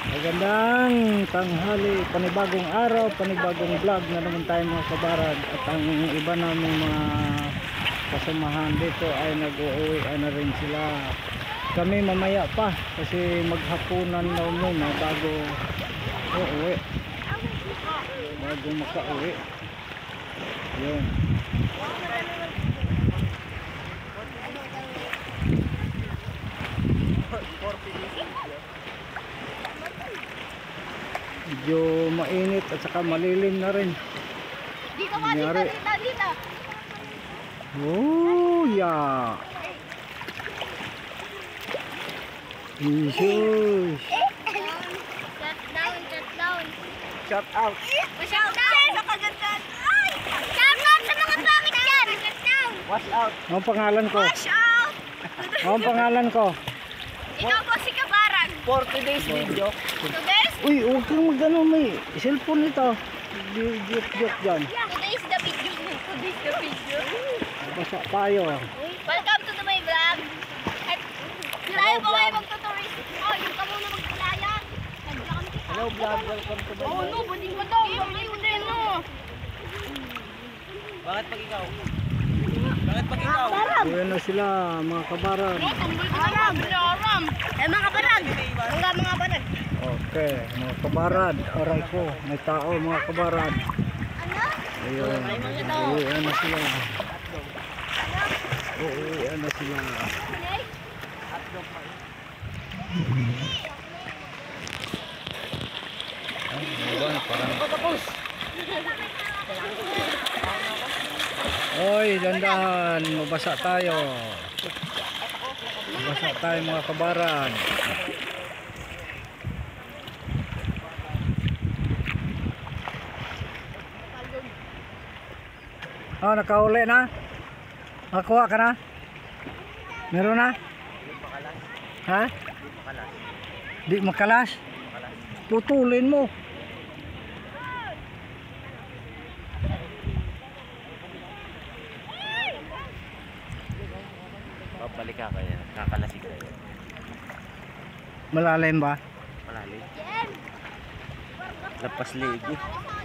Magandang tanghali, panibagong araw, panibagong vlog na naman tayo mga kabarad. At ang iba naming mga kasamahan dito ay nag-uuwi na rin sila. Kami mamaya pa kasi maghapunan daw muna bago uuwi, bago makauwi. Yun. Medyo mainit at saka malilim na rin. Dito ka, dito. Oh, yeah. Jesus. Shut down. Shout out. Shout down sa kagandahan. Shout out sa mga pangit dyan. Shut down. Watch out. Ang pangalan ko. Watch out. Ang pangalan ko. Ikaw po si Kabarang. For today's video. Today's? Uy, huwag kang magano, may cellphone nito. Joke dyan. Today's the video. Today's the video. Basa tayo. Welcome to my vlog. At tayo po ay magtuturist. Oh, yung ka muna magpalayan. Hello vlog, welcome to my Oh, vlog. no, buding pa daw. Kamay ko din, no. Bakit pag ikaw? Bakit pag ikaw? Ayan na sila, mga kabarag. No, tumbol ko na aram. Eh, mga kabarag. Hanggang mga kabarag. Okay, mga kabarad. Aray ko, may tao mga kabarad. Ano? Ayun, uuwian na sila. Uuwian na sila. Oy, dandahan, mabasa tayo. Mabasa tayo mga kabarad. Oh, nakahuli na? Nakakuha ka na? Meron na? Ha? Di makalas? Putulin mo. Babalik ka kaya, kakalasig ka yun. Malalim ba? Malalim. Lapas ligi.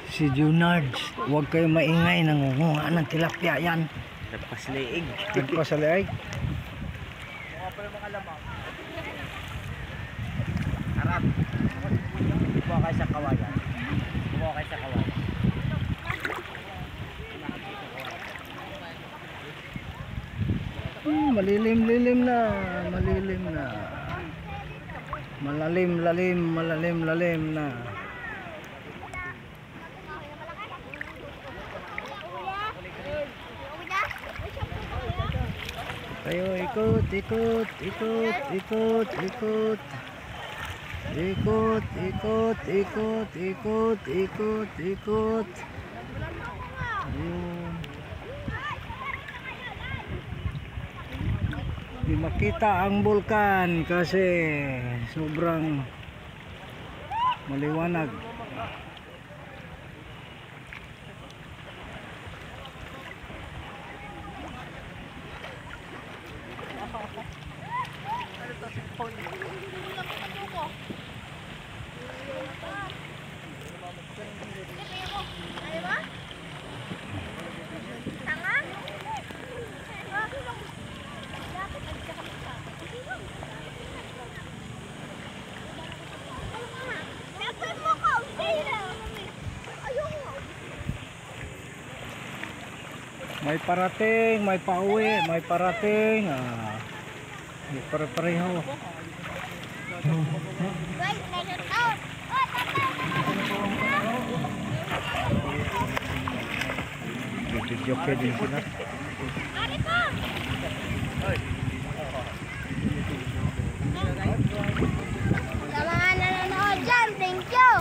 Si Junards, huwag kayo maingay, nangunguha ng tilapia yan. Lapas liig. Nagpasaliay. Mga pala mga lamang. Harap. Buwa kayo sa kawayan. Buwa kayo sa kawayan. Malilim-lilim na. Malilim na. Malalim-lalim na. Tayo ikot. Ayun. Di makita ang bulkan kasi sobrang maliwanag. May parating, may pauwi, may parating. May pareho. Joke din sila. Sa mga nanonood dyan, thank you.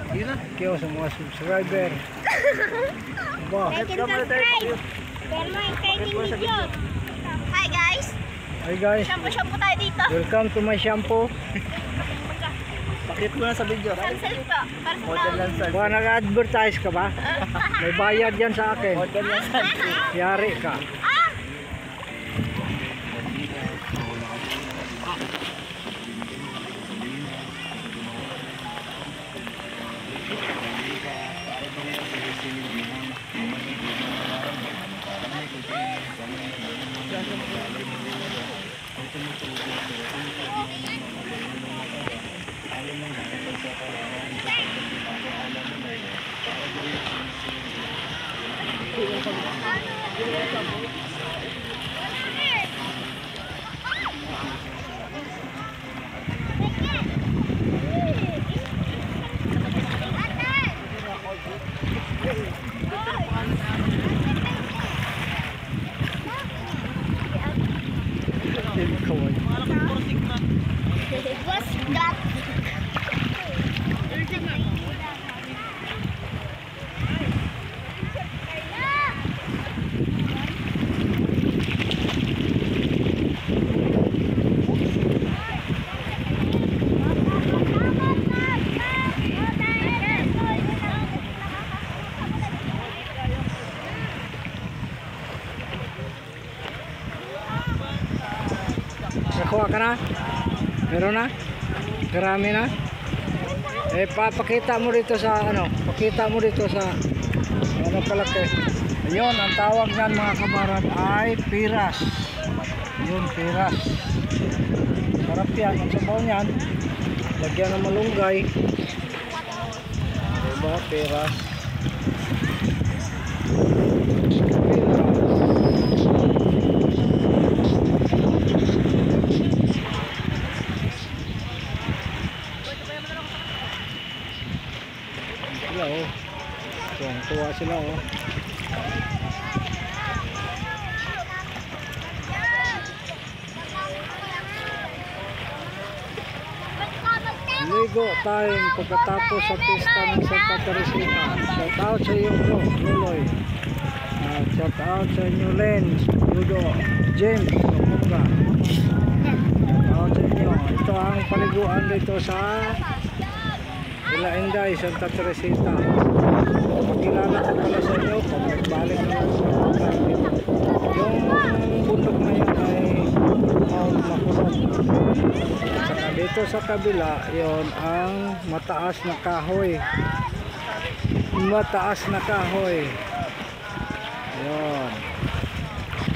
Thank you sa mga subscriber. Ba? Like and subscribe. Pero mga exciting video. Hi guys. Hi guys, Shampoo tayo dito. welcome to my shampoo. Pakit mo na sa video. Cancel po. Para sa Model lang sa Baka nag-advertise ka ba? May bayad yan sa akin. Model lang sa Yari ka. Kaway. What's that? Nakuha ka na? Meron na? Karami na? Eh, papakita mo dito sa ano? Pakita mo dito sa ano palaki. Ayun, ang tawag niyan mga kabarad ay piras. Yun, piras. Sarap yan. Ang sabaw niyan, lagyan ng malunggay. Diba, piras. Sila oh. Tuwa sila oh. Ligo time pagkatapos sa pista ng Santa Teresita. Shout out sa iyo bro, Luloy. Shout out sa inyo Len, Ludo, James, Opunga. Shout out sa inyo. Ito ang paliguan dito sa Ilainday, Santa Teresita. Pagkilala ko pala sa inyo, pag nagbalik naman sa lugar dito. Yung bundok na yan ay Mount Makulot. Saka dito sa kabila, yon ang mataas na kahoy. Mataas na kahoy. Yon.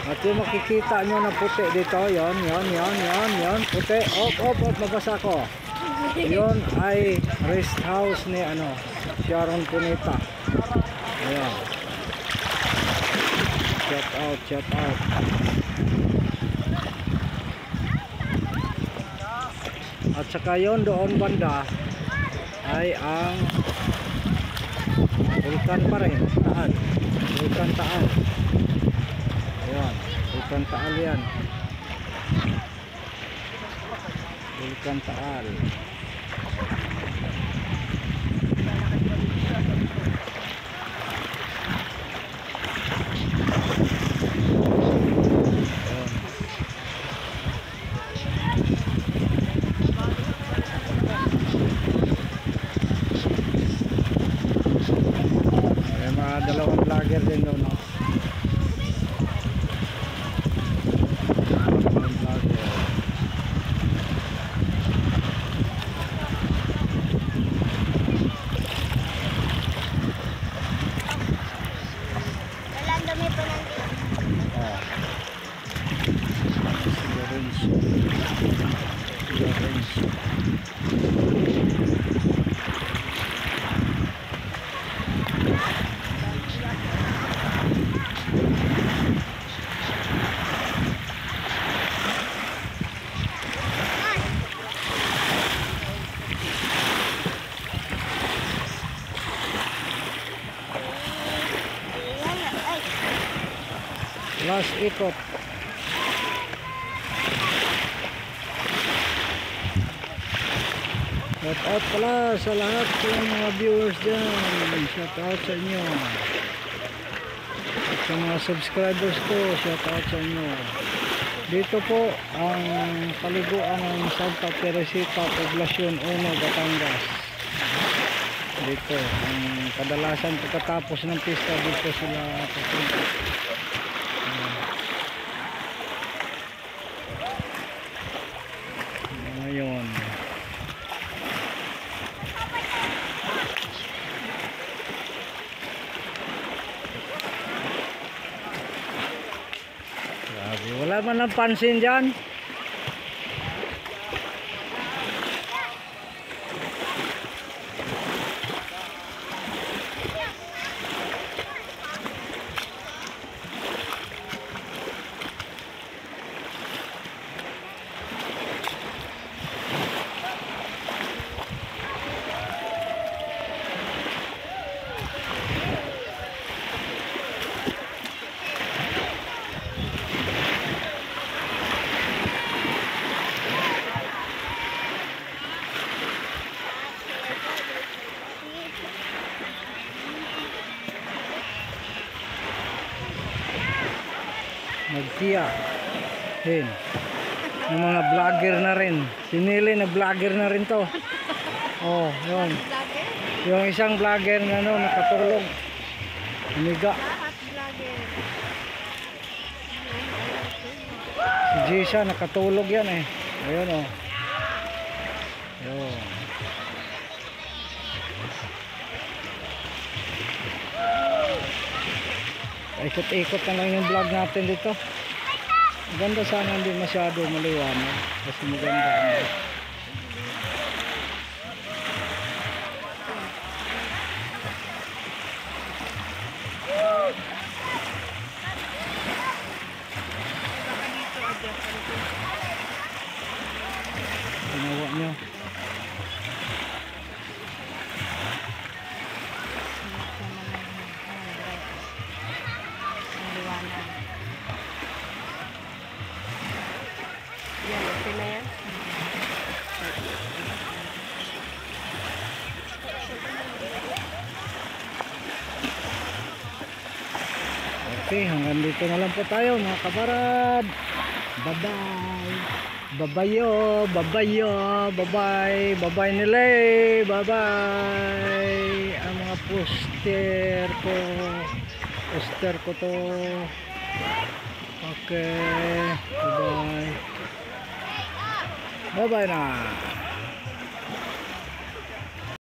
At yung makikita nyo na puti dito, yon, puti. Op, mabasa ko. Yon ay rest house ni Sharon Cuneta. Ayan. Shout out. At saka yon doon banda ay ang Vulkan pa rin, Taal. Vulkan Taal. Ayan, Vulkan Taal yan. Vulkan Taal. Dalawang vlogger din doon, no? Dalawang vlogger. Walang dumi pa ng last ikot. Shout out pala sa lahat ng mga viewers dyan. Shout out sa inyo. At sa mga subscribers ko, shout out sa inyo. Dito po ang paliguan ng Santa Teresita, Poblacion 1, Batangas. Dito ang kadalasan pagkatapos ng pista dito sila pupunta. Ngayon grabe, wala man ang pansin dyan. Kia. Yun. Yung mga vlogger na rin. Si Nili na vlogger na rin to. Oh, yun. Vlogger? Yung isang vlogger na no, nakatulog. Amiga. Lahat vlogger. Si Jisha nakatulog yan eh. Ayun oh. Ayun. Ikot-ikot na lang yung vlog natin dito. Maganda sana hindi masyado maliwanag. Kasi maganda. Ginawa nyo. Yan, okay na yan. Okay, hanggang dito na lang po tayo mga kabarad. Bye-bye. Babayo, babayo, bye-bye. Bye-bye nila eh. Bye-bye. Ang mga poster ko. Poster ko to. Okay. Bye-bye. Bye-bye na.